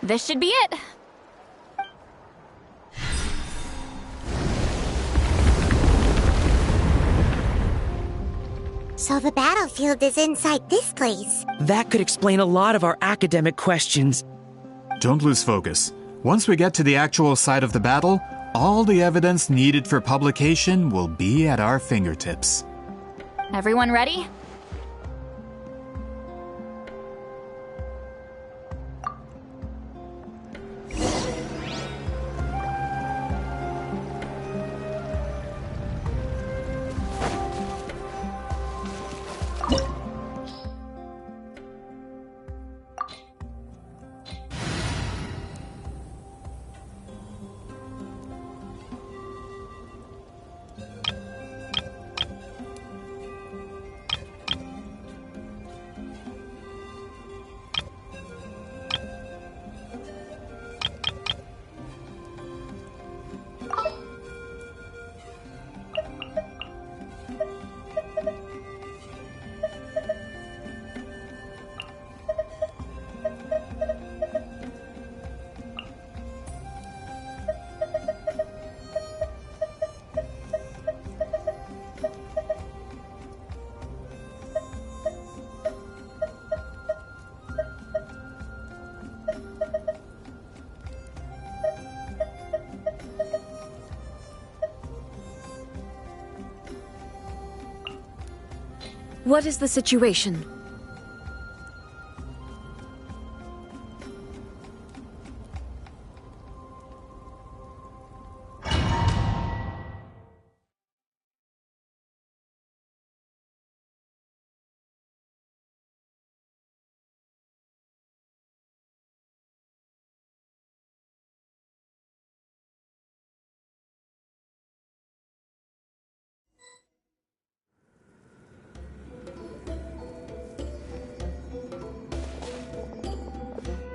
This should be it. So the battlefield is inside this place. That could explain a lot of our academic questions. Don't lose focus. Once we get to the actual site of the battle, all the evidence needed for publication will be at our fingertips. Everyone ready? What is the situation?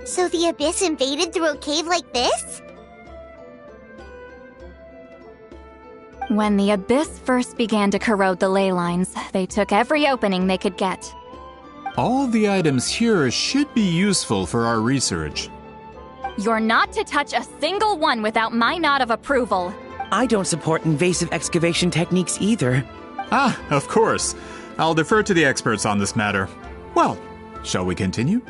So the Abyss invaded through a cave like this? When the Abyss first began to corrode the ley lines, they took every opening they could get. All the items here should be useful for our research. You're not to touch a single one without my nod of approval. I don't support invasive excavation techniques either. Ah, of course. I'll defer to the experts on this matter. Well, shall we continue?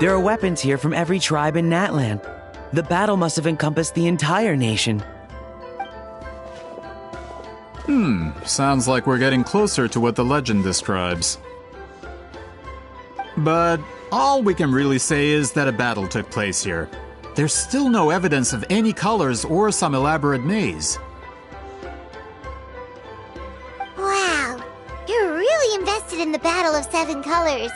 There are weapons here from every tribe in Natlan. The battle must have encompassed the entire nation. Sounds like we're getting closer to what the legend describes. But all we can really say is that a battle took place here. There's still no evidence of any colors or some elaborate maze. Wow, you're really invested in the Battle of Seven Colors.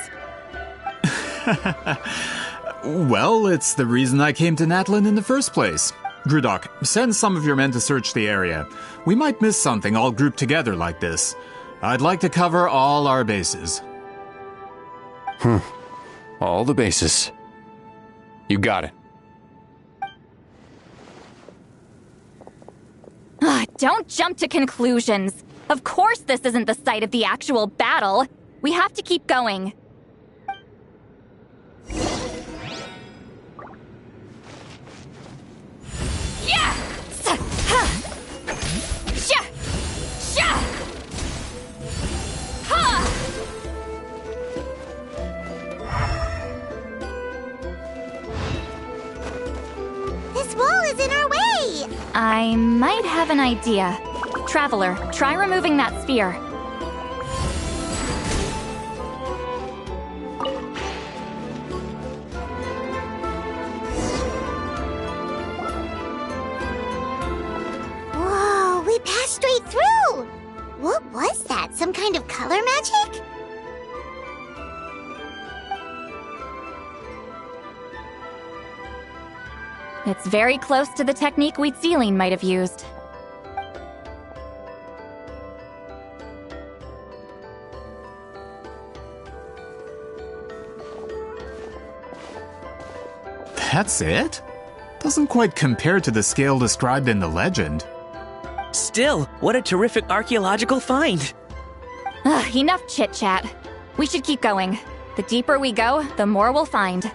Well, it's the reason I came to Natlan in the first place. Grudok, send some of your men to search the area. We might miss something all grouped together like this. I'd like to cover all our bases. All the bases. You got it. Don't jump to conclusions. Of course this isn't the site of the actual battle. We have to keep going. This wall is in our way! I might have an idea. Traveler, try removing that sphere. Whoa, we passed straight through! What was that? Some kind of color magic? It's very close to the technique Wheatsealing might have used. That's it? Doesn't quite compare to the scale described in the legend. Still, what a terrific archaeological find. Ugh, enough chit-chat. We should keep going. The deeper we go, the more we'll find.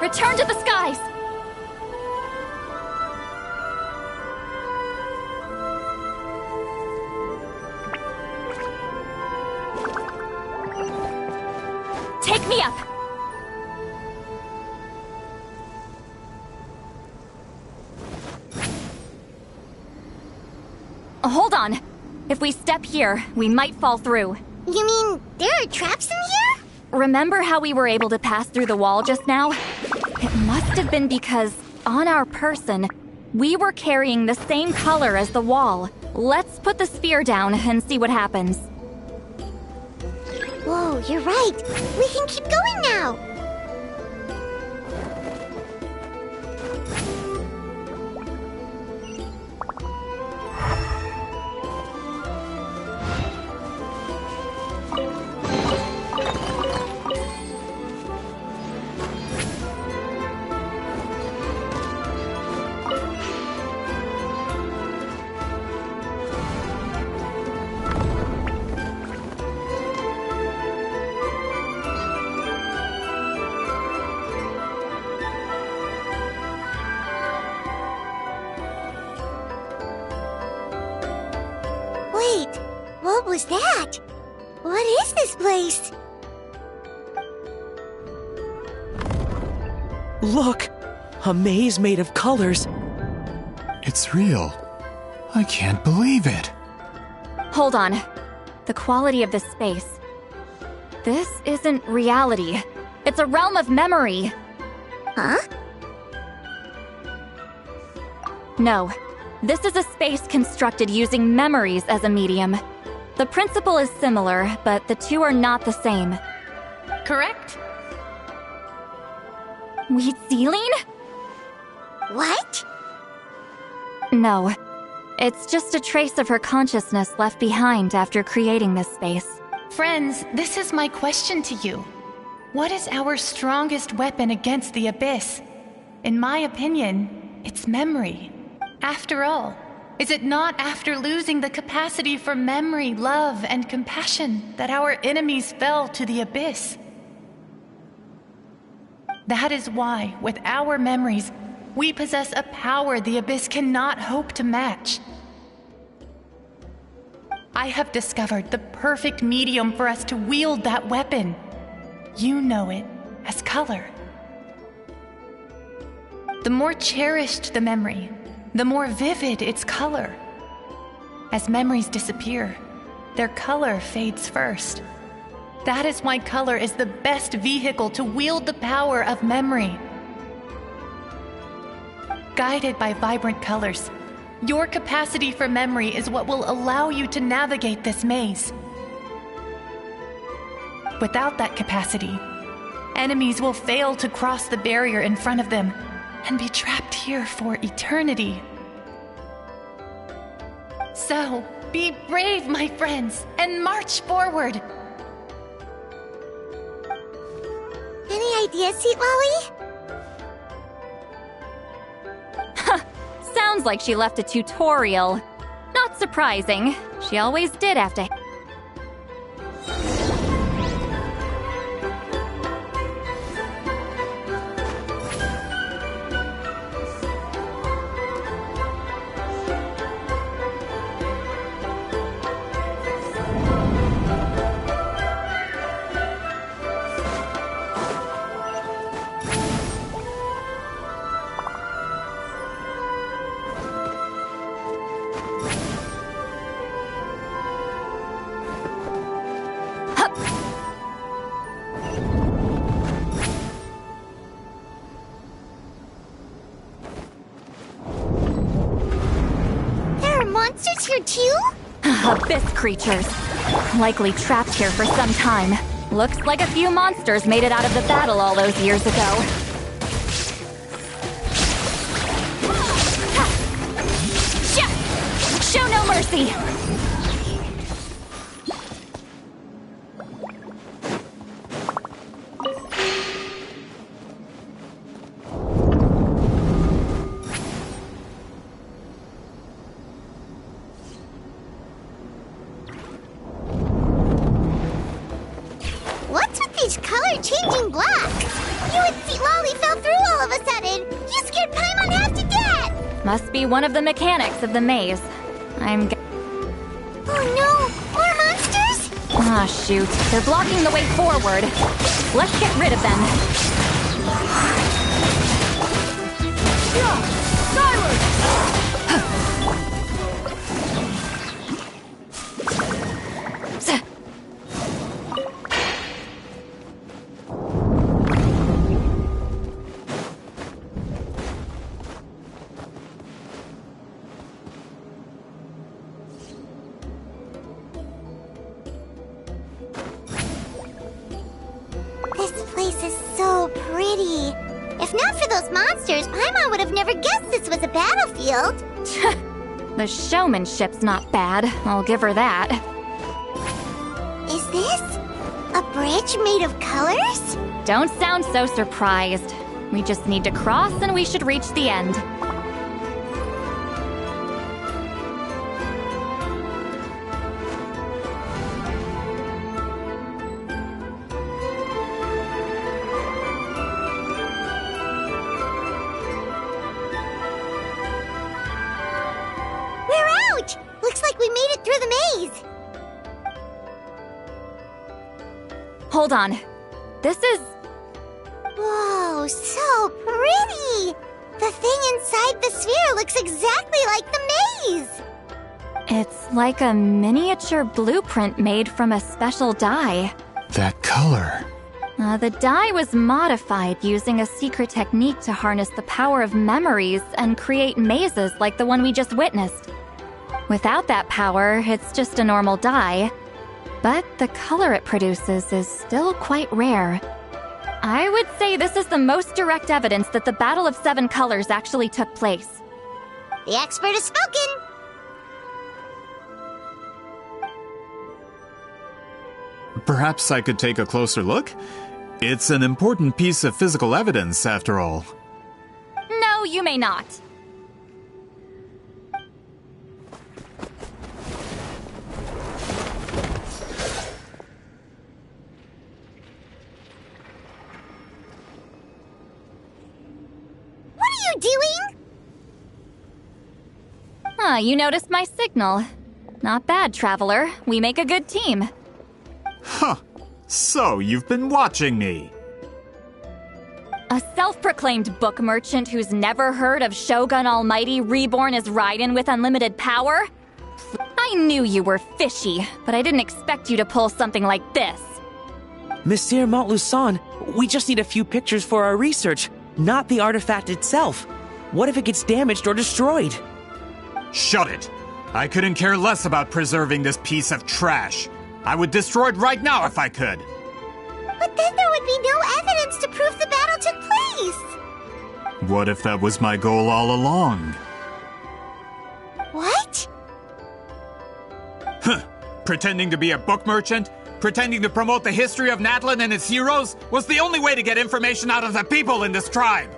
Return to the skies! Take me up! Hold on. If we step here, we might fall through. You mean there are traps in here? Remember how we were able to pass through the wall just now? It must have been because, on our person, we were carrying the same color as the wall. Let's put the sphere down and see what happens. Whoa, you're right. We can keep going now. Wait, what was that? What is this place? Look! A maze made of colors. It's real. I can't believe it. Hold on. The quality of this space. This isn't reality. It's a realm of memory. Huh? No. This is a space constructed using memories as a medium. The principle is similar, but the two are not the same. Correct? Wheat ceiling? What? No. It's just a trace of her consciousness left behind after creating this space. Friends, this is my question to you. What is our strongest weapon against the Abyss? In my opinion, it's memory. After all, is it not after losing the capacity for memory, love, and compassion that our enemies fell to the Abyss? That is why, with our memories, we possess a power the Abyss cannot hope to match. I have discovered the perfect medium for us to wield that weapon. You know it as color. The more cherished the memory, the more vivid its color. As memories disappear, their color fades first. That is why color is the best vehicle to wield the power of memory. Guided by vibrant colors, your capacity for memory is what will allow you to navigate this maze. Without that capacity, enemies will fail to cross the barrier in front of them and be trapped here for eternity. So, be brave, my friends, and march forward. Any ideas, Sweet Lolly? Sounds like she left a tutorial. Not surprising. She always did have to. Monsters here too? Abyss creatures. Likely trapped here for some time. Looks like a few monsters made it out of the battle all those years ago. mercy! What's with these color-changing blocks? You and see Lolly fell through all of a sudden. You scared Paimon half to death. Must be one of the mechanics of the maze. Oh no! More monsters? Ah, shoot. They're blocking the way forward. Let's get rid of them. This place is so pretty. If not for those monsters, Paimon would have never guessed this was a battlefield. The showmanship's not bad, I'll give her that. Is this a bridge made of colors? Don't sound so surprised. We just need to cross and we should reach the end. We're out! Looks like we made it through the maze. Hold on. This is... Whoa, so pretty! The thing inside the sphere looks exactly like the maze! It's like a miniature blueprint made from a special dye. That color. The dye was modified using a secret technique to harness the power of memories and create mazes like the one we just witnessed. Without that power, it's just a normal dye. But the color it produces is still quite rare. I would say this is the most direct evidence that the Battle of Seven Colors actually took place. The expert has spoken! Perhaps I could take a closer look? It's an important piece of physical evidence, after all. No, you may not. What are you doing? You noticed my signal. Not bad, Traveler. We make a good team. Huh. So, you've been watching me. A self-proclaimed book merchant who's never heard of Shogun Almighty reborn as Raiden with unlimited power? I knew you were fishy, but I didn't expect you to pull something like this. Monsieur Montluçon, we just need a few pictures for our research, not the artifact itself. What if it gets damaged or destroyed? Shut it! I couldn't care less about preserving this piece of trash. I would destroy it right now if I could. But then there would be no evidence to prove the battle took place. What if that was my goal all along? What? Huh. Pretending to be a book merchant, pretending to promote the history of Natlan and its heroes, was the only way to get information out of the people in this tribe.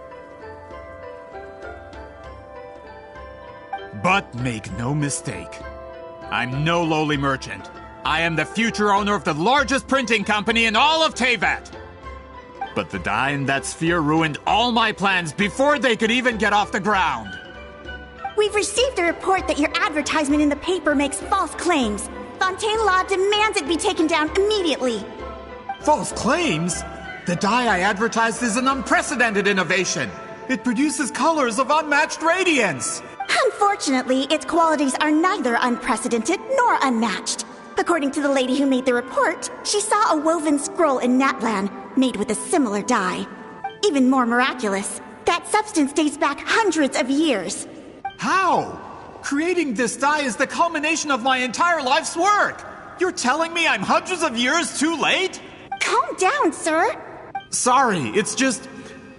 But make no mistake, I'm no lowly merchant. I am the future owner of the largest printing company in all of Teyvat. But the dye in that sphere ruined all my plans before they could even get off the ground. We've received a report that your advertisement in the paper makes false claims. Fontaine Law demands it be taken down immediately. False claims? The dye I advertised is an unprecedented innovation. It produces colors of unmatched radiance. Unfortunately, its qualities are neither unprecedented nor unmatched. According to the lady who made the report, she saw a woven scroll in Natlan made with a similar dye. Even more miraculous, that substance dates back hundreds of years. How? Creating this dye is the culmination of my entire life's work. You're telling me I'm hundreds of years too late? Calm down, sir. Sorry, it's just...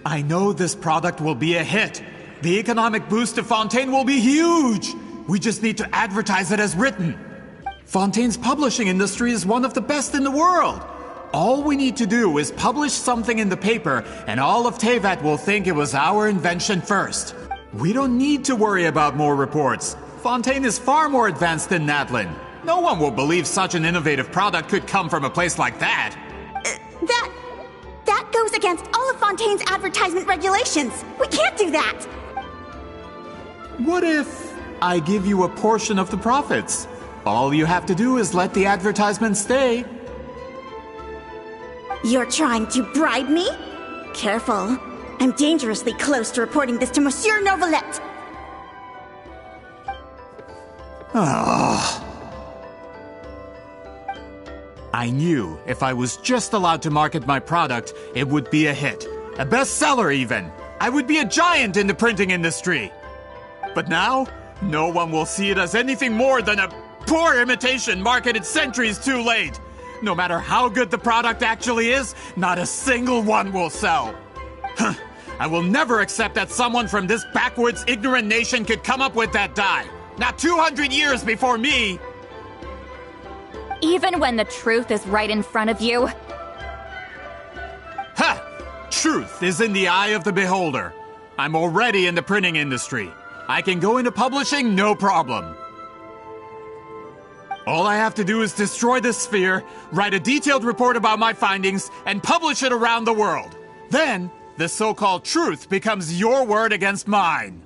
I know this product will be a hit. The economic boost to Fontaine will be huge. We just need to advertise it as written. Fontaine's publishing industry is one of the best in the world. All we need to do is publish something in the paper, and all of Teyvat will think it was our invention first. We don't need to worry about more reports. Fontaine is far more advanced than Natlin. No one will believe such an innovative product could come from a place like that. That goes against all of Fontaine's advertisement regulations. We can't do that. What if I give you a portion of the profits? All you have to do is let the advertisement stay. You're trying to bribe me? Careful. I'm dangerously close to reporting this to Monsieur Novelette. I knew if I was just allowed to market my product, it would be a hit. A bestseller even. I would be a giant in the printing industry. But now, no one will see it as anything more than a poor imitation marketed centuries too late. No matter how good the product actually is, not a single one will sell. I will never accept that someone from this backwoods, ignorant nation could come up with that dye. Not 200 years before me. Even when the truth is right in front of you? Ha! Truth is in the eye of the beholder. I'm already in the printing industry. I can go into publishing, no problem. All I have to do is destroy this sphere, write a detailed report about my findings, and publish it around the world. Then, the so-called truth becomes your word against mine.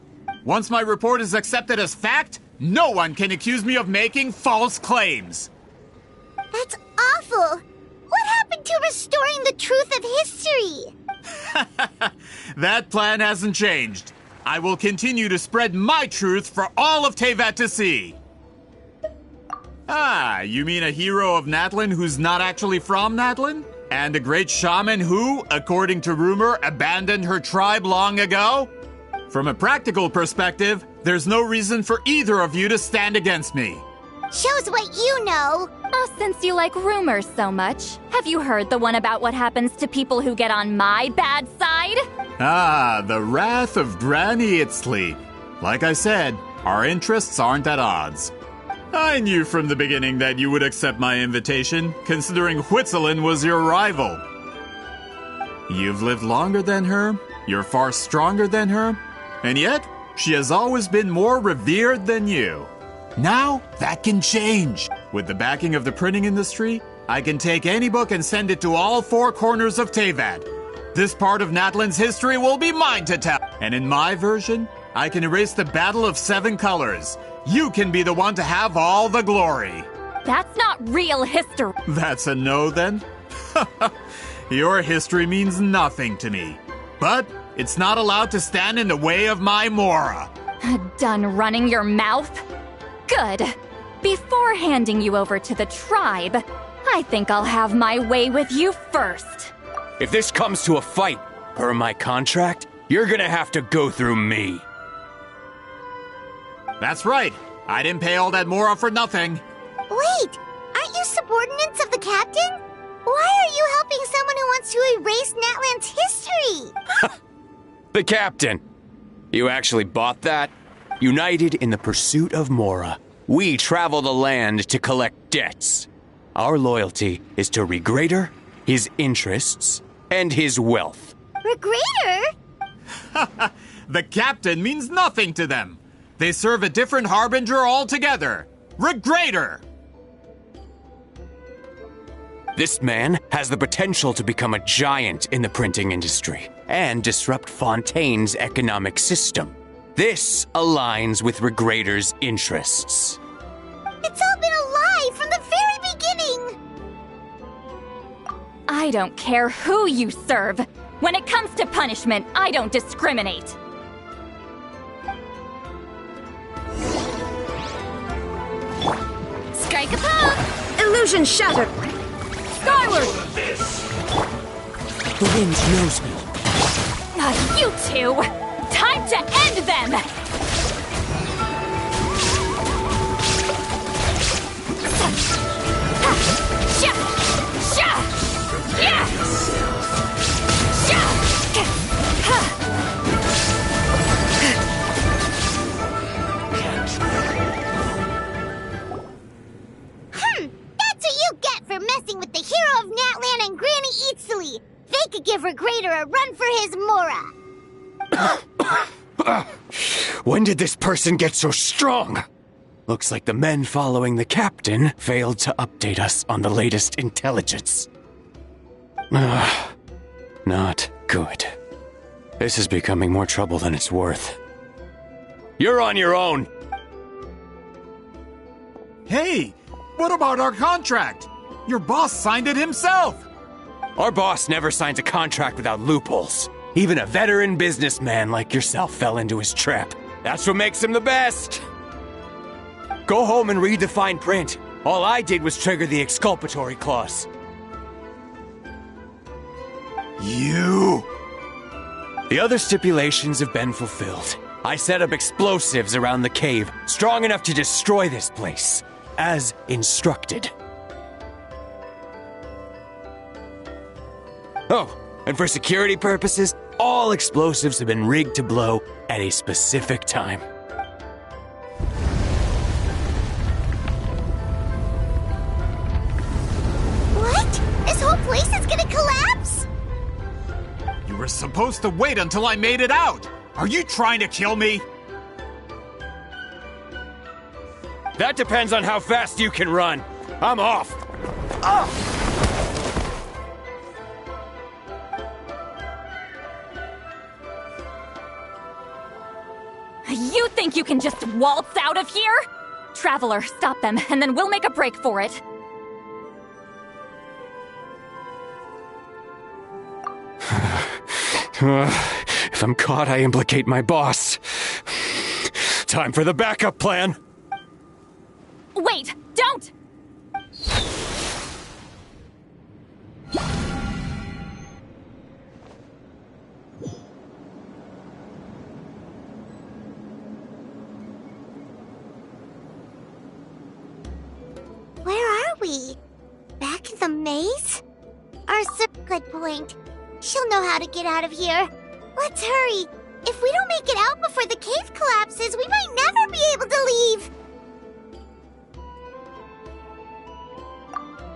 Once my report is accepted as fact, no one can accuse me of making false claims. That's awful. What happened to restoring the truth of history? That plan hasn't changed. I will continue to spread my truth for all of Teyvat to see. Ah, you mean a hero of Natlin who's not actually from Natlin? And a great shaman who, according to rumor, abandoned her tribe long ago? From a practical perspective, there's no reason for either of you to stand against me. Shows what you know. Oh, since you like rumors so much, have you heard the one about what happens to people who get on my bad side? Ah, the wrath of Granny Itzli. Like I said, our interests aren't at odds. I knew from the beginning that you would accept my invitation, considering Huitzilin was your rival. You've lived longer than her, you're far stronger than her, and yet, she has always been more revered than you. Now, that can change. With the backing of the printing industry, I can take any book and send it to all four corners of Teyvat. This part of Natlin's history will be mine to tell. And in my version, I can erase the Battle of Seven Colors. You can be the one to have all the glory. That's not real history. That's a no, then? Your history means nothing to me. But it's not allowed to stand in the way of my Mora. Done running your mouth? Good. Before handing you over to the tribe, I think I'll have my way with you first. If this comes to a fight, per my contract, you're gonna have to go through me. That's right. I didn't pay all that Mora for nothing. Wait, aren't you subordinates of the captain? Why are you helping someone who wants to erase Natlan's history? The captain. You actually bought that? United in the pursuit of Mora, we travel the land to collect debts. Our loyalty is to Regrader, his interests, and his wealth. Regrader? The captain means nothing to them. They serve a different harbinger altogether. Regrader! This man has the potential to become a giant in the printing industry and disrupt Fontaine's economic system. This aligns with Regrader's interests. It's all been a lie from the very beginning! I don't care who you serve. When it comes to punishment, I don't discriminate. Strike a pose! Illusion shattered! Skyward! The wind knows me. You two! Time to end them! a run for his Mora. When did this person get so strong? Looks like the men following the captain failed to update us on the latest intelligence. Not good. This is becoming more trouble than it's worth. You're on your own! Hey, what about our contract? Your boss signed it himself! Our boss never signs a contract without loopholes. Even a veteran businessman like yourself fell into his trap. That's what makes him the best! Go home and read the fine print. All I did was trigger the exculpatory clause. You... The other stipulations have been fulfilled. I set up explosives around the cave, strong enough to destroy this place, as instructed. Oh, and for security purposes, all explosives have been rigged to blow at a specific time. What? This whole place is gonna collapse? You were supposed to wait until I made it out! Are you trying to kill me? That depends on how fast you can run. I'm off. You think you can just waltz out of here? Traveler, stop them, and then we'll make a break for it. If I'm caught, I implicate my boss. Time for the backup plan. Wait, don't! Where are we? Back in the maze? Good point. She'll know how to get out of here. Let's hurry. If we don't make it out before the cave collapses, we might never be able to leave.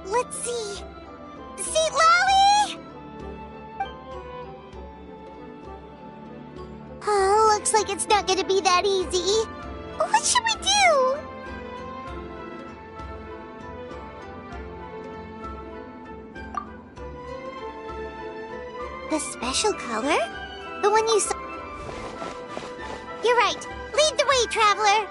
Let's see. Seat Lolly! Oh, looks like it's not gonna be that easy. What should we do? The special color? The one you saw? You're right. Lead the way, traveler.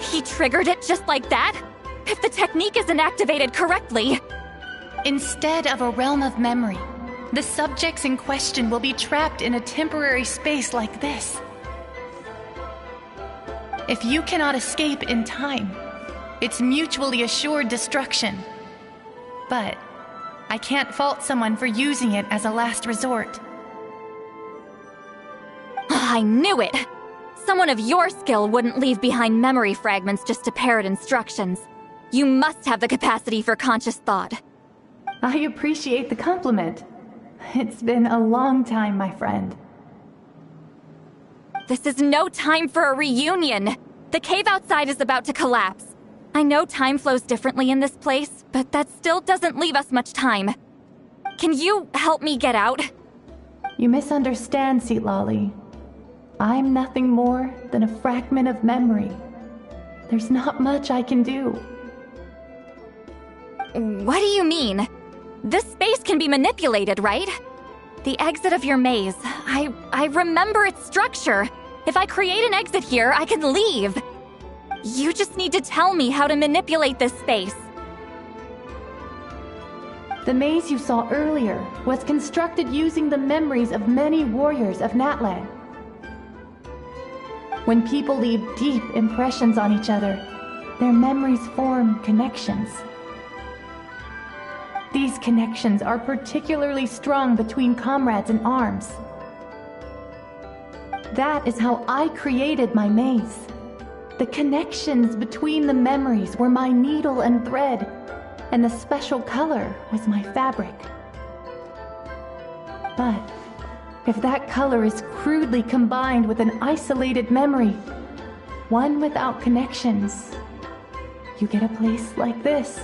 He triggered it just like that? If the technique isn't activated correctly... Instead of a realm of memory, the subjects in question will be trapped in a temporary space like this. If you cannot escape in time, it's mutually assured destruction. But I can't fault someone for using it as a last resort. I knew it! Someone of your skill wouldn't leave behind memory fragments just to parrot instructions. You must have the capacity for conscious thought. I appreciate the compliment. It's been a long time, my friend. This is no time for a reunion! The cave outside is about to collapse. I know time flows differently in this place, but that still doesn't leave us much time. Can you help me get out? You misunderstand, Seat Lolly. I'm nothing more than a fragment of memory. There's not much I can do. What do you mean? This space can be manipulated, right? The exit of your maze. I remember its structure. If I create an exit here, I can leave. You just need to tell me how to manipulate this space. The maze you saw earlier was constructed using the memories of many warriors of Natlan. When people leave deep impressions on each other, their memories form connections. These connections are particularly strong between comrades in arms. That is how I created my maze. The connections between the memories were my needle and thread, and the special color was my fabric. But if that color is crudely combined with an isolated memory, one without connections, you get a place like this.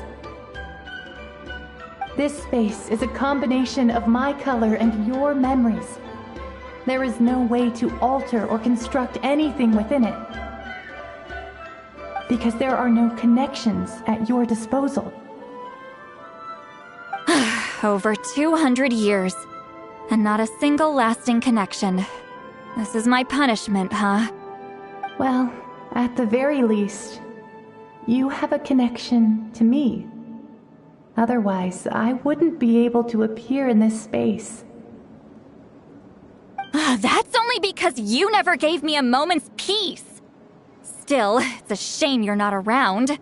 This space is a combination of my color and your memories. There is no way to alter or construct anything within it, because there are no connections at your disposal. Over 200 years, and not a single lasting connection. This is my punishment, huh? Well, at the very least, you have a connection to me. Otherwise, I wouldn't be able to appear in this space. That's only because you never gave me a moment's peace. Still, it's a shame you're not around.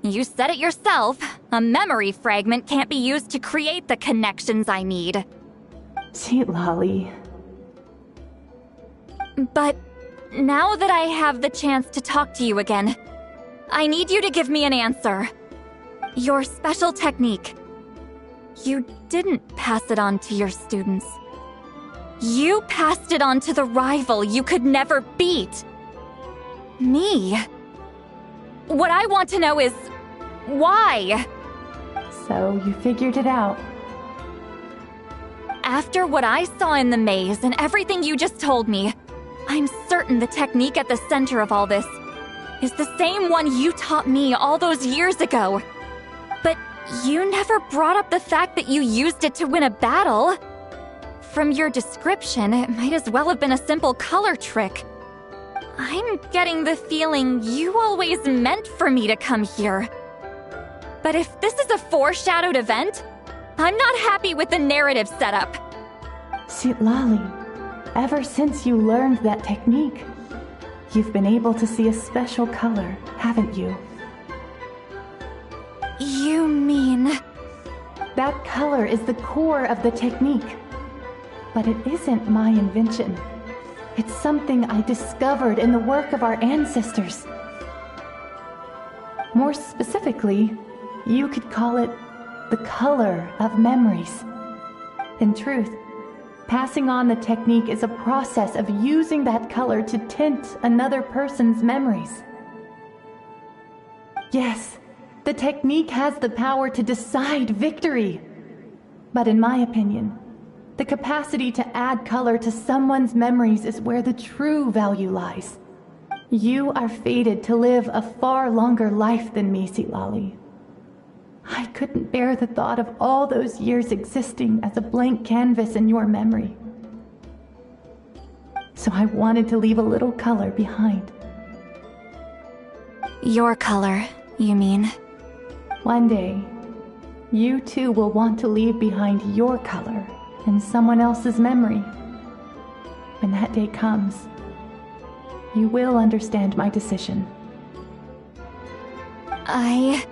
You said it yourself. A memory fragment can't be used to create the connections I need. Sweet Lolly. But now that I have the chance to talk to you again, I need you to give me an answer. Your special technique. You didn't pass it on to your students. You passed it on to the rival you could never beat. Me. What I want to know is, why? So you figured it out. After what I saw in the maze and everything you just told me, I'm certain the technique at the center of all this is the same one you taught me all those years ago. But you never brought up the fact that you used it to win a battle. From your description, it might as well have been a simple color trick. I'm getting the feeling you always meant for me to come here. But if this is a foreshadowed event, I'm not happy with the narrative setup. Sweet Lolly, ever since you learned that technique, you've been able to see a special color, haven't you? You mean... That color is the core of the technique. But it isn't my invention. It's something I discovered in the work of our ancestors. More specifically, you could call it the color of memories. In truth, passing on the technique is a process of using that color to tint another person's memories. Yes, the technique has the power to decide victory. But in my opinion, the capacity to add color to someone's memories is where the true value lies. You are fated to live a far longer life than me, Sweet Lolly. I couldn't bear the thought of all those years existing as a blank canvas in your memory. So I wanted to leave a little color behind. Your color, you mean? One day, you too will want to leave behind your color in someone else's memory. When that day comes, you will understand my decision. I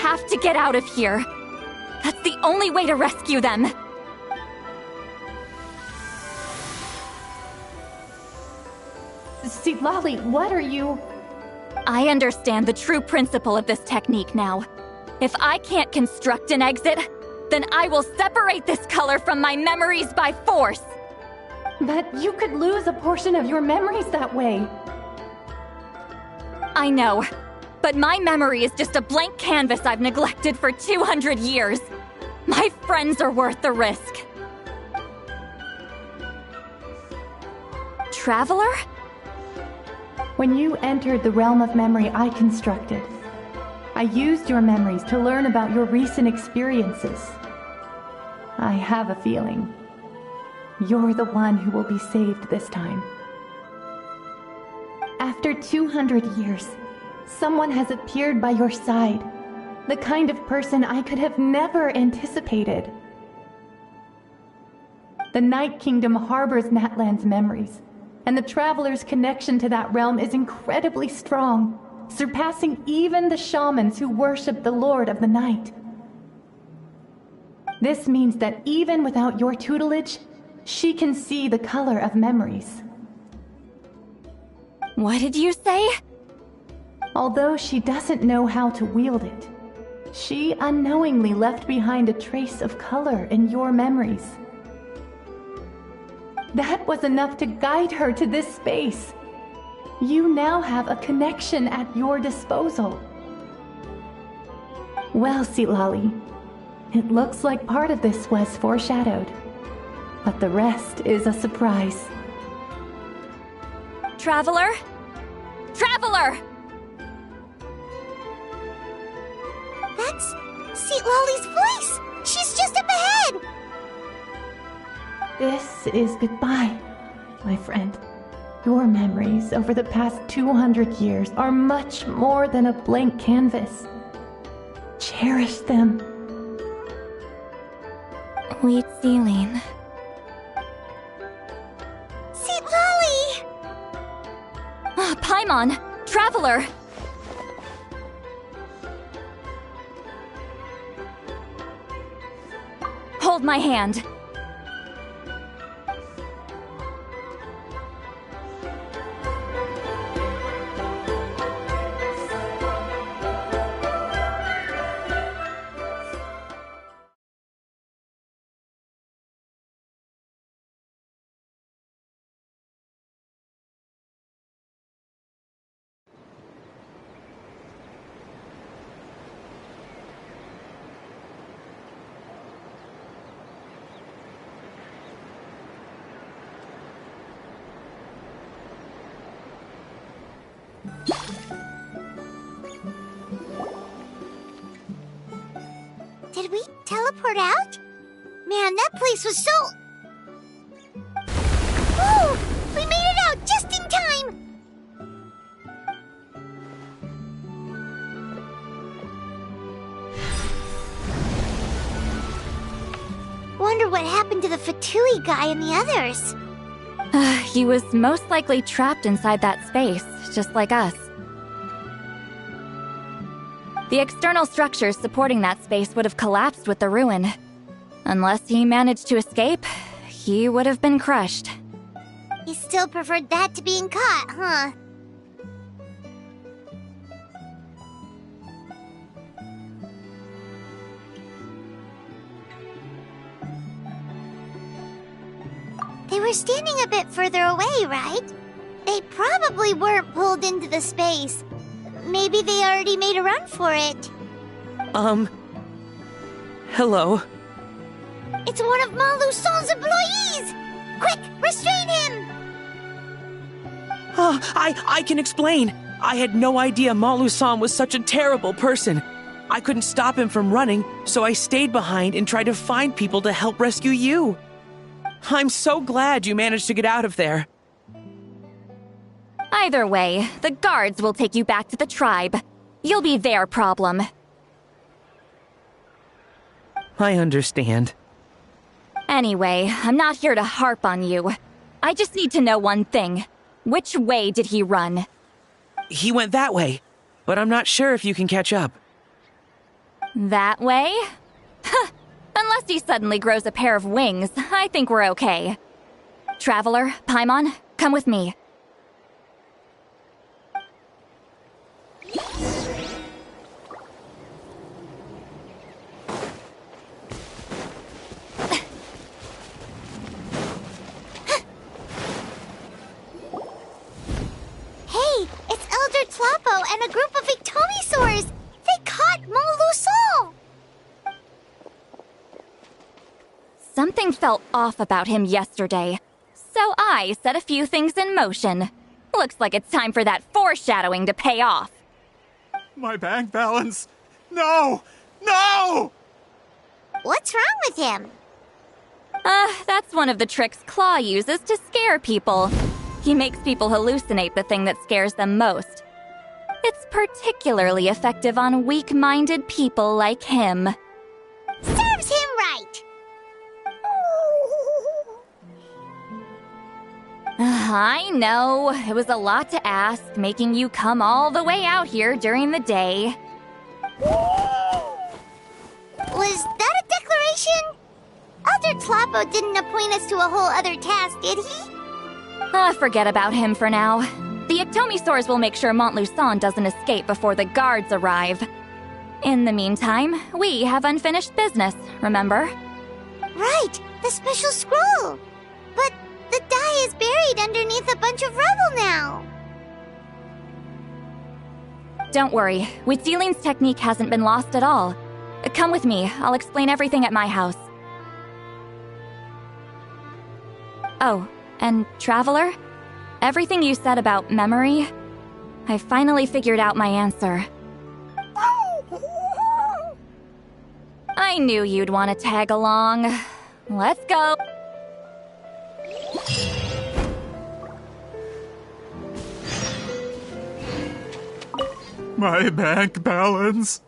have to get out of here. That's the only way to rescue them. Sweet Lolly, what are you... I understand the true principle of this technique now. If I can't construct an exit, then I will separate this color from my memories by force. But you could lose a portion of your memories that way. I know, but my memory is just a blank canvas I've neglected for 200 years. My friends are worth the risk. Traveler? When you entered the realm of memory I constructed, I used your memories to learn about your recent experiences. I have a feeling you're the one who will be saved this time. After 200 years, someone has appeared by your side, the kind of person I could have never anticipated. The Night Kingdom harbors Natlan's memories, and the Traveler's connection to that realm is incredibly strong, surpassing even the shamans who worship the Lord of the Night. This means that even without your tutelage, she can see the color of memories. What did you say? Although she doesn't know how to wield it, she unknowingly left behind a trace of color in your memories. That was enough to guide her to this space. You now have a connection at your disposal. Well, Sitlali, it looks like part of this was foreshadowed, but the rest is a surprise. Traveler? Traveler! That's Sitlali's voice! She's just up ahead! This is goodbye, my friend. Your memories over the past 200 years are much more than a blank canvas. Cherish them. Wheat ceiling. Sitlali! Paimon! Traveler! Hold my hand. Did we teleport out? Man, that place was so... Woo! We made it out just in time! Wonder what happened to the Fatui guy and the others. He was most likely trapped inside that space, just like us. The external structures supporting that space would have collapsed with the ruin. Unless he managed to escape, he would have been crushed. He still preferred that to being caught, huh? They were standing a bit further away, right? They probably weren't pulled into the space. Maybe they already made a run for it. Hello? It's one of Maluson's employees! Quick, restrain him! I can explain. I had no idea Malu-san was such a terrible person. I couldn't stop him from running, so I stayed behind and tried to find people to help rescue you. I'm so glad you managed to get out of there. Either way, the guards will take you back to the tribe. You'll be their problem. I understand. Anyway, I'm not here to harp on you. I just need to know one thing. Which way did he run? He went that way, but I'm not sure if you can catch up. That way? Unless he suddenly grows a pair of wings, I think we're okay. Traveler, Paimon, come with me. Hey, it's Elder Tlapo and a group of Victomisaurs! They caught Maluson! Something felt off about him yesterday, so I set a few things in motion. Looks like it's time for that foreshadowing to pay off. My bank balance! No! No! What's wrong with him? That's one of the tricks Claw uses to scare people. He makes people hallucinate the thing that scares them most. It's particularly effective on weak-minded people like him. Serves him right! I know, it was a lot to ask, making you come all the way out here during the day. Was that a declaration? Guapo didn't appoint us to a whole other task, did he? Forget about him for now. The Ectomisaurs will make sure Montluçon doesn't escape before the guards arrive. In the meantime, we have unfinished business, remember? Right, the special scroll. But the die is buried underneath a bunch of rubble now. Don't worry, Witzeline's technique hasn't been lost at all. Come with me, I'll explain everything at my house. Oh, and Traveler? Everything you said about memory, I finally figured out my answer. I knew you'd want to tag along. Let's go. My bank balance.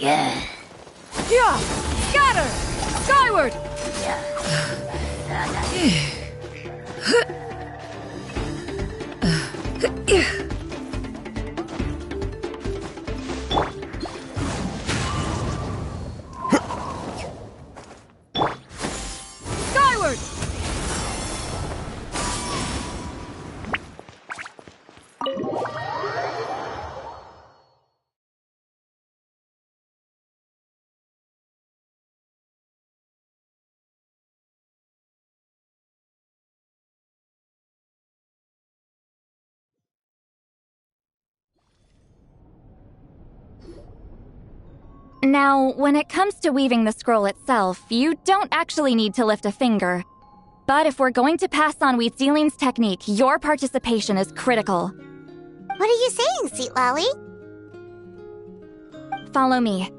Yeah! Scatter! Skyward! Skyward! Now, when it comes to weaving the scroll itself, you don't actually need to lift a finger. But if we're going to pass on Witzeline's technique, your participation is critical. What are you saying, Sweet Lolly? Follow me.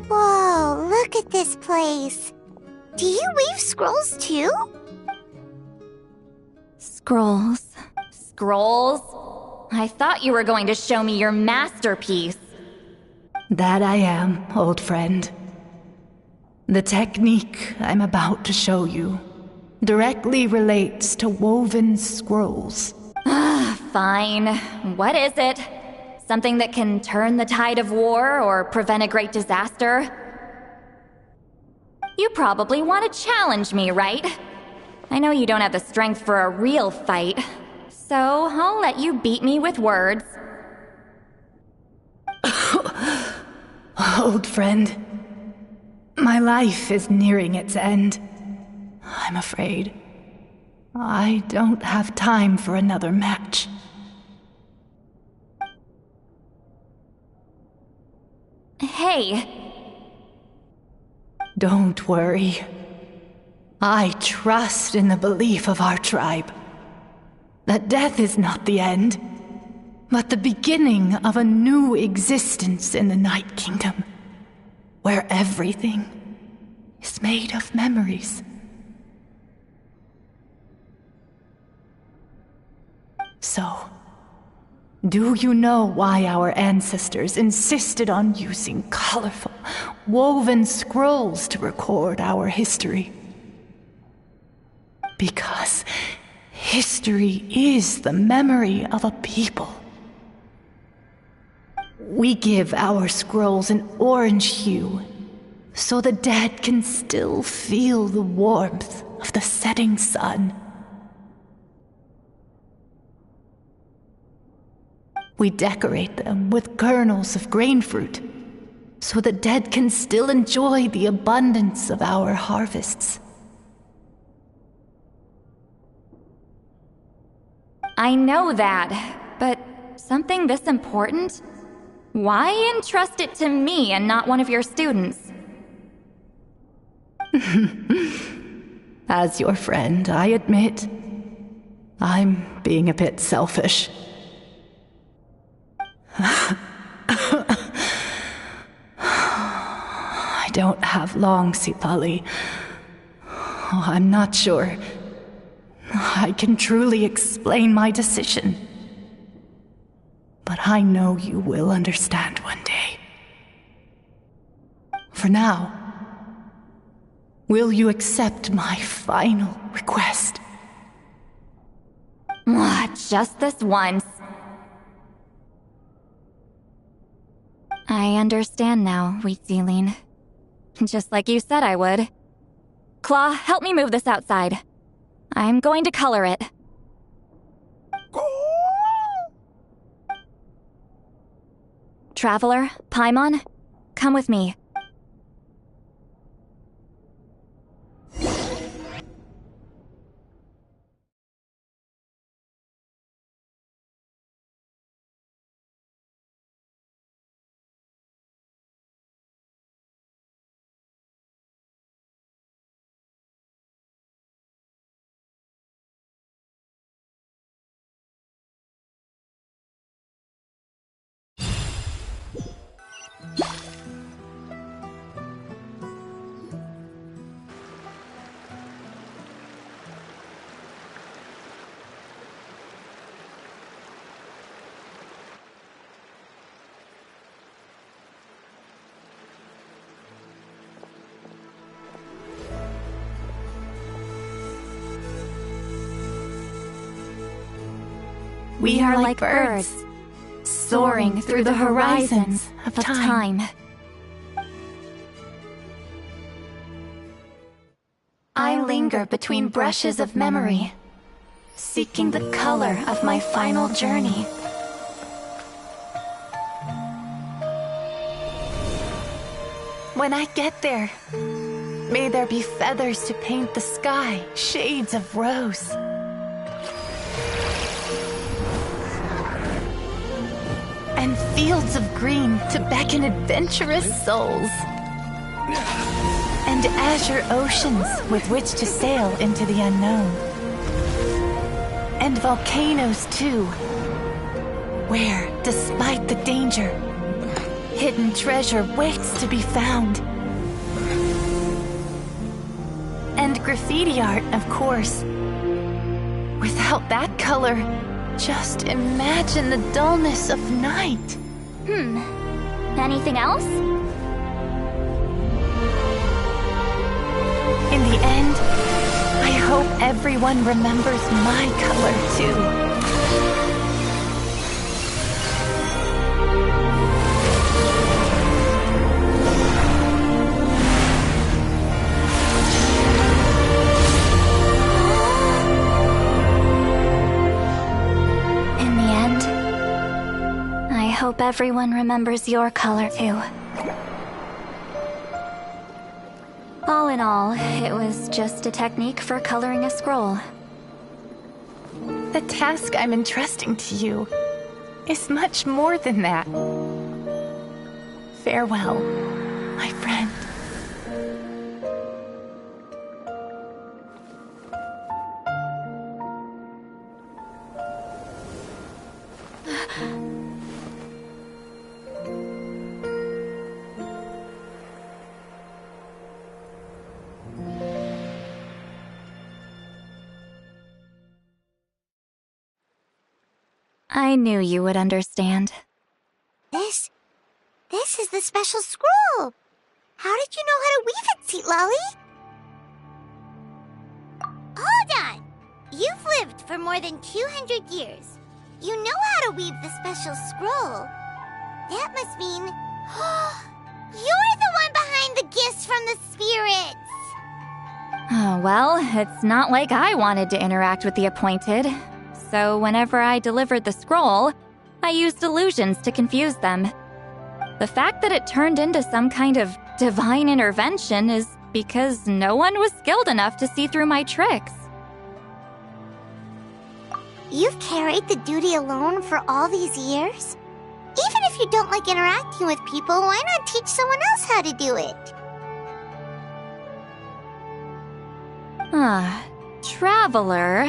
Whoa, look at this place. Do you weave scrolls too? Scrolls. Scrolls? I thought you were going to show me your masterpiece. That I am, old friend. The technique I'm about to show you directly relates to woven scrolls. Fine. What is it? Something that can turn the tide of war or prevent a great disaster? You probably want to challenge me, right? I know you don't have the strength for a real fight, so I'll let you beat me with words. Old friend, my life is nearing its end. I'm afraid I don't have time for another match. Hey. Don't worry. I trust in the belief of our tribe that death is not the end, but the beginning of a new existence in the Night Kingdom, where everything is made of memories. So, do you know why our ancestors insisted on using colorful, woven scrolls to record our history? Because history is the memory of a people. We give our scrolls an orange hue, so the dead can still feel the warmth of the setting sun. We decorate them with kernels of grain fruit, so the dead can still enjoy the abundance of our harvests. I know that, but something this important? Why entrust it to me and not one of your students? As your friend, I admit, I'm being a bit selfish. I don't have long, Sitali. I'm not sure I can truly explain my decision. But I know you will understand one day. For now, will you accept my final request? Just this once. I understand now, Wheat Zealine. Just like you said I would. Claw, help me move this outside. I'm going to color it. Traveler, Paimon, come with me. We are like birds, soaring through the horizons of time. I linger between brushes of memory, seeking the color of my final journey. When I get there, may there be feathers to paint the sky, shades of rose. And fields of green to beckon adventurous souls. And azure oceans with which to sail into the unknown. And volcanoes too, where, despite the danger, hidden treasure waits to be found. And graffiti art, of course. Without that color, just imagine the dullness of night. Anything else? In the end, I hope everyone remembers my color too. I hope everyone remembers your color too. All in all, it was just a technique for coloring a scroll. The task I'm entrusting to you is much more than that. Farewell, my friend. I knew you would understand. This is the special scroll. How did you know how to weave it, Seat Lolly? Hold on. You've lived for more than 200 years. You know how to weave the special scroll. That must mean you're the one behind the gifts from the spirits. Oh, well, it's not like I wanted to interact with the appointed. So whenever I delivered the scroll, I used illusions to confuse them. The fact that it turned into some kind of divine intervention is because no one was skilled enough to see through my tricks. You've carried the duty alone for all these years? Even if you don't like interacting with people, why not teach someone else how to do it? Traveler,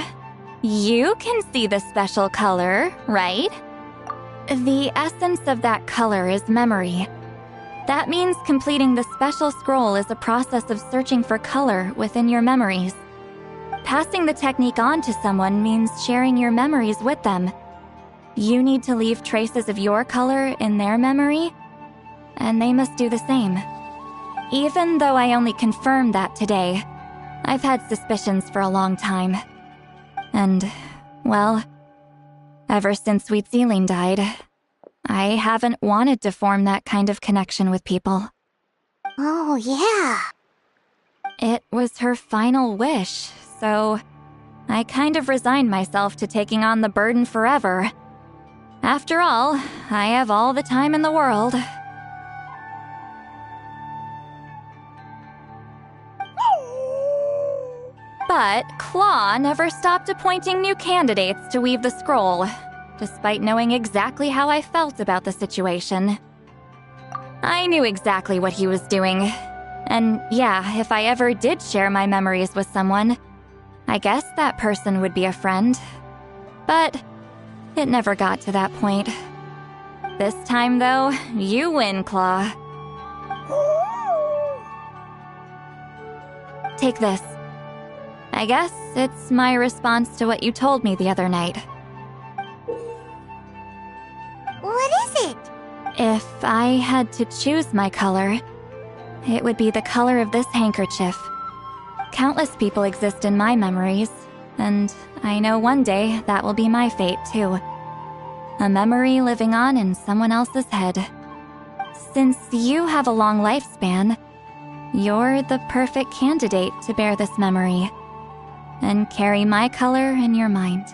you can see the special color, right? The essence of that color is memory. That means completing the special scroll is a process of searching for color within your memories. Passing the technique on to someone means sharing your memories with them. You need to leave traces of your color in their memory, and they must do the same. Even though I only confirmed that today, I've had suspicions for a long time. And, well, ever since Sweet Celine died, I haven't wanted to form that kind of connection with people. Oh, yeah. It was her final wish, so I kind of resigned myself to taking on the burden forever. After all, I have all the time in the world. But Claw never stopped appointing new candidates to weave the scroll, despite knowing exactly how I felt about the situation. I knew exactly what he was doing. And yeah, if I ever did share my memories with someone, I guess that person would be a friend. But it never got to that point. This time, though, you win, Claw. Take this. I guess it's my response to what you told me the other night. What is it? If I had to choose my color, it would be the color of this handkerchief. Countless people exist in my memories, and I know one day that will be my fate too. A memory living on in someone else's head. Since you have a long lifespan, you're the perfect candidate to bear this memory and carry my color in your mind.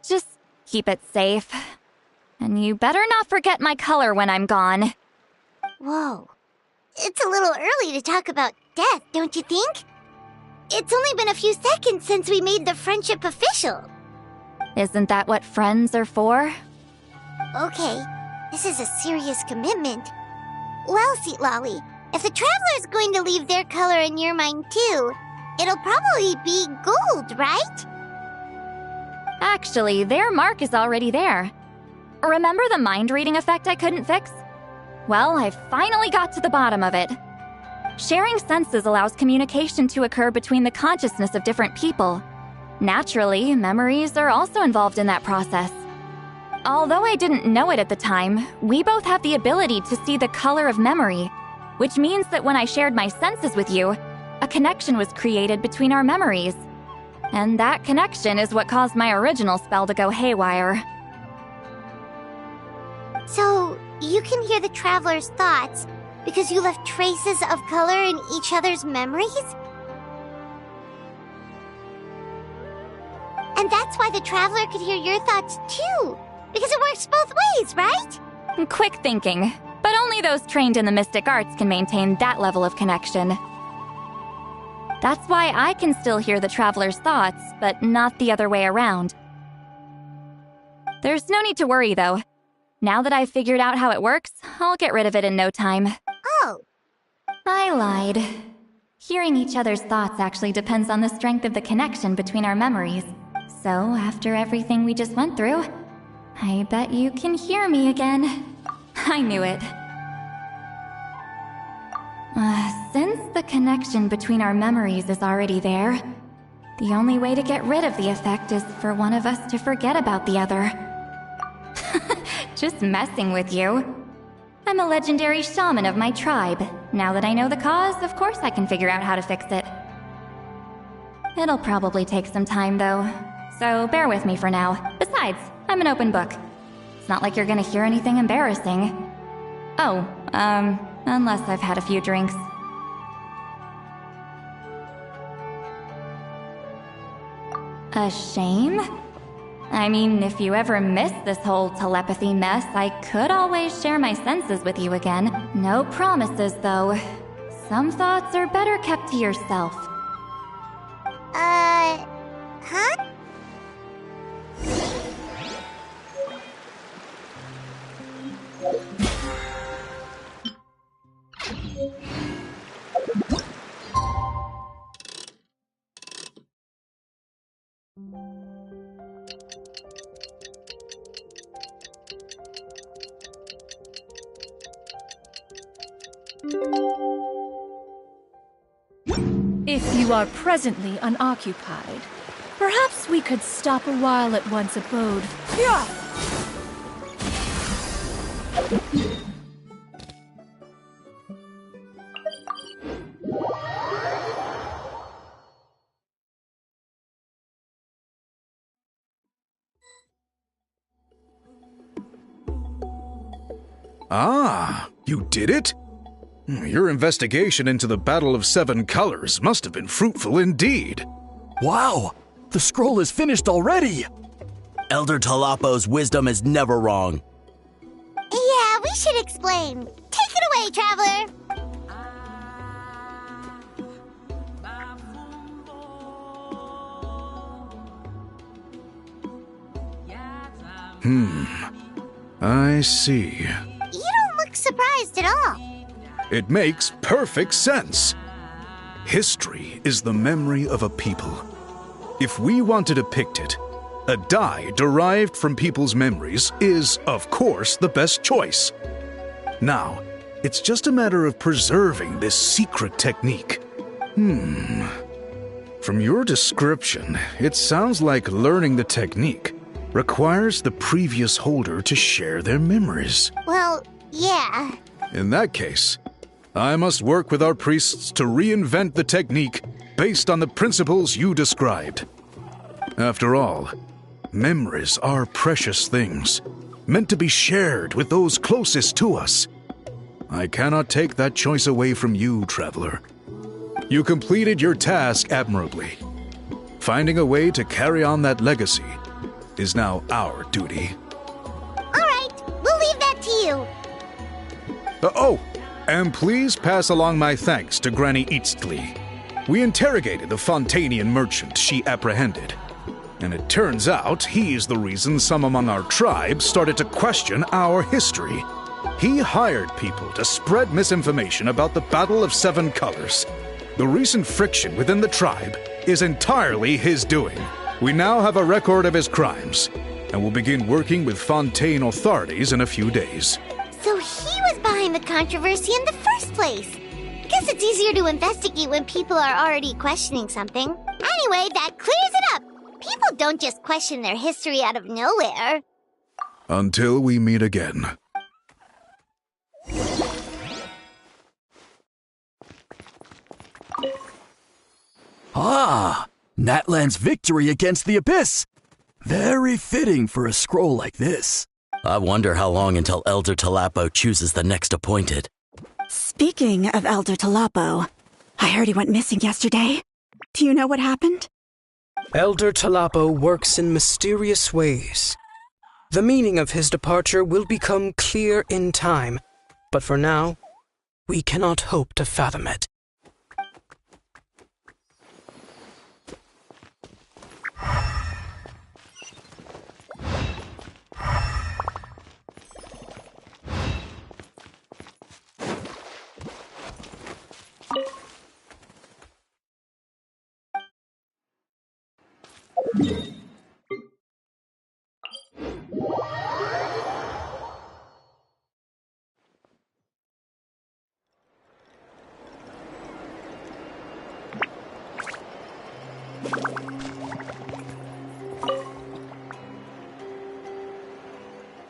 Just keep it safe. And you better not forget my color when I'm gone. Whoa. It's a little early to talk about death, don't you think? It's only been a few seconds since we made the friendship official. Isn't that what friends are for? Okay, this is a serious commitment. Well, Sweet Lolly, if the Traveler's going to leave their color in your mind too, it'll probably be gold, right? Actually, their mark is already there. Remember the mind-reading effect I couldn't fix? Well, I finally got to the bottom of it. Sharing senses allows communication to occur between the consciousness of different people. Naturally, memories are also involved in that process. Although I didn't know it at the time, we both have the ability to see the color of memory, which means that when I shared my senses with you, a connection was created between our memories. And that connection is what caused my original spell to go haywire. So, you can hear the Traveler's thoughts because you left traces of color in each other's memories? And that's why the Traveler could hear your thoughts too, because it works both ways, right? Quick thinking, but only those trained in the mystic arts can maintain that level of connection. That's why I can still hear the Traveler's thoughts, but not the other way around. There's no need to worry, though. Now that I've figured out how it works, I'll get rid of it in no time. Oh. I lied. Hearing each other's thoughts actually depends on the strength of the connection between our memories. So, after everything we just went through, I bet you can hear me again. I knew it. Since the connection between our memories is already there, the only way to get rid of the effect is for one of us to forget about the other. Just messing with you. I'm a legendary shaman of my tribe. Now that I know the cause, of course I can figure out how to fix it. It'll probably take some time, though. So bear with me for now. Besides, I'm an open book. It's not like you're gonna hear anything embarrassing. Oh, unless I've had a few drinks. A shame? I mean, if you ever miss this whole telepathy mess, I could always share my senses with you again. No promises, though. Some thoughts are better kept to yourself. Huh? If you are presently unoccupied, perhaps we could stop a while at one's abode. Yeah! Ah, you did it? Your investigation into the Battle of Seven Colors must have been fruitful indeed. Wow! The scroll is finished already! Elder Talapo's wisdom is never wrong. Yeah, we should explain. Take it away, Traveler! I see. You don't look surprised at all. It makes perfect sense. History is the memory of a people. If we want to depict it, a die derived from people's memories is, of course, the best choice. Now, it's just a matter of preserving this secret technique. From your description, it sounds like learning the technique requires the previous holder to share their memories. Well, yeah. In that case, I must work with our priests to reinvent the technique based on the principles you described. After all, memories are precious things, meant to be shared with those closest to us. I cannot take that choice away from you, Traveler. You completed your task admirably. Finding a way to carry on that legacy is now our duty. All right, we'll leave that to you. And please pass along my thanks to Granny Eastly. We interrogated the Fontanian merchant she apprehended, and it turns out he's the reason some among our tribe started to question our history. He hired people to spread misinformation about the Battle of Seven Colors. The recent friction within the tribe is entirely his doing. We now have a record of his crimes, and will begin working with Fontaine authorities in a few days. So he was behind the controversy in the first place. Guess it's easier to investigate when people are already questioning something. Anyway, that clears it up. People don't just question their history out of nowhere. Until we meet again. Ah! Natlan's victory against the Abyss! Very fitting for a scroll like this. I wonder how long until Elder Talapo chooses the next appointed. Speaking of Elder Talapo, I heard he went missing yesterday. Do you know what happened? Elder Talapo works in mysterious ways. The meaning of his departure will become clear in time, but for now, we cannot hope to fathom it.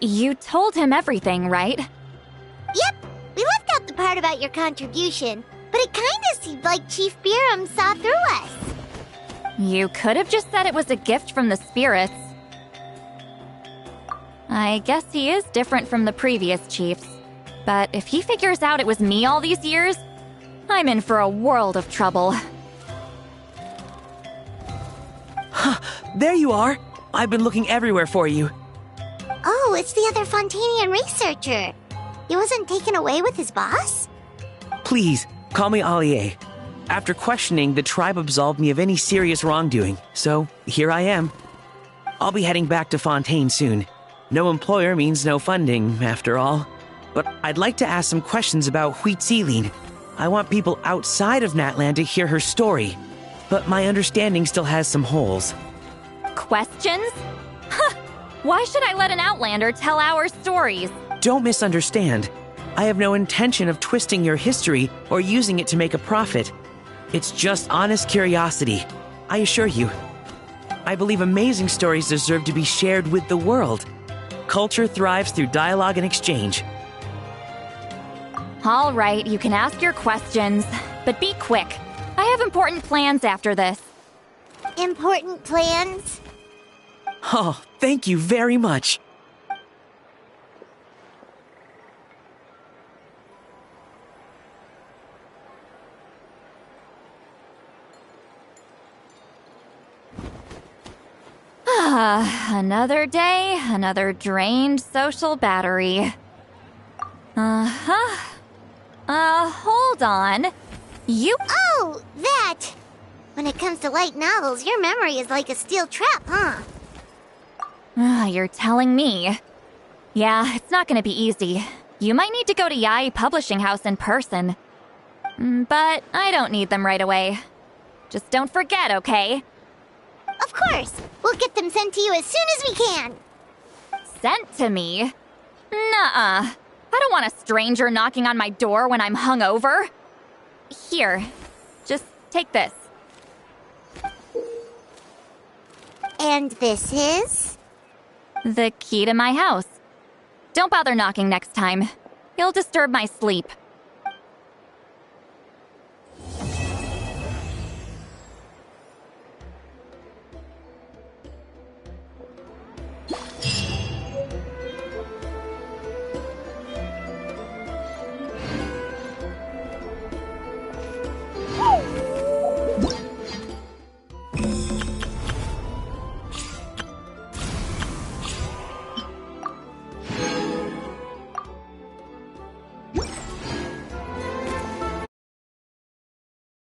You told him everything, right? Yep, we left out the part about your contribution, but it kinda seemed like Chief Biram saw through us. You could have just said it was a gift from the spirits. I guess he is different from the previous chiefs. But if he figures out it was me all these years, I'm in for a world of trouble. There you are. I've been looking everywhere for you. Oh, it's the other Fontanian researcher. He wasn't taken away with his boss? Please, call me Allier. After questioning, the tribe absolved me of any serious wrongdoing, so here I am. I'll be heading back to Fontaine soon. No employer means no funding, after all. But I'd like to ask some questions about Huitziling. I want people outside of Natland to hear her story, but my understanding still has some holes. Questions? Huh! Why should I let an Outlander tell our stories? Don't misunderstand. I have no intention of twisting your history or using it to make a profit. It's just honest curiosity, I assure you. I believe amazing stories deserve to be shared with the world. Culture thrives through dialogue and exchange. All right, you can ask your questions, but be quick. I have important plans after this. Important plans? Oh, thank you very much. Another day, another drained social battery. Hold on. Oh, that! When it comes to light novels, your memory is like a steel trap, huh? You're telling me. Yeah, it's not gonna be easy. You might need to go to Yai Publishing House in person. But I don't need them right away. Just don't forget, okay? Of course! We'll get them sent to you as soon as we can! Sent to me? Nuh-uh. I don't want a stranger knocking on my door when I'm hungover. Here, just take this. And this is? The key to my house. Don't bother knocking next time. You'll disturb my sleep.